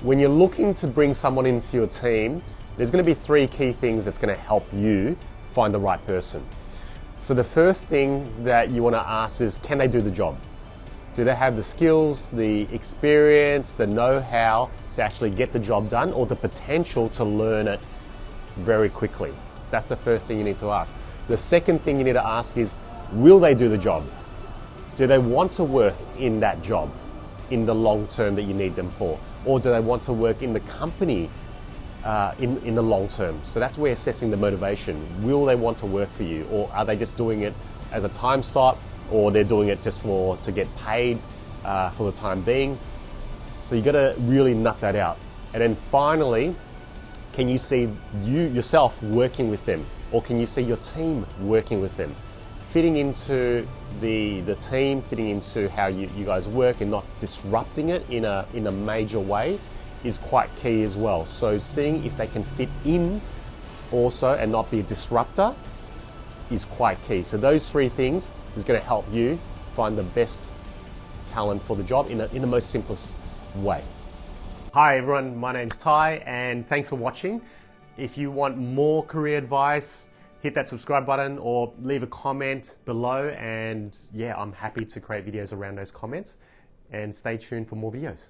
When you're looking to bring someone into your team, there's going to be three key things that's going to help you find the right person. So the first thing that you want to ask is, can they do the job? Do they have the skills, the experience, the know-how to actually get the job done, or the potential to learn it very quickly? That's the first thing you need to ask. The second thing you need to ask is, will they do the job? Do they want to work in that job in the long term that you need them for? Or do they want to work in the company in the long term? So that's where assessing the motivation. Will they want to work for you, or are they just doing it as a time stop, or they're doing it just to get paid for the time being? So you got to really nut that out. And then finally, can you see yourself working with them, or can you see your team working with them? Fitting into the team, fitting into how you guys work and not disrupting it in a major way is quite key as well. So seeing if they can fit in also and not be a disruptor is quite key. So those three things is going to help you find the best talent for the job in the most simplest way. Hi everyone, my name's Ty and thanks for watching. If you want more career advice, hit that subscribe button or leave a comment below, and yeah, I'm happy to create videos around those comments, and stay tuned for more videos.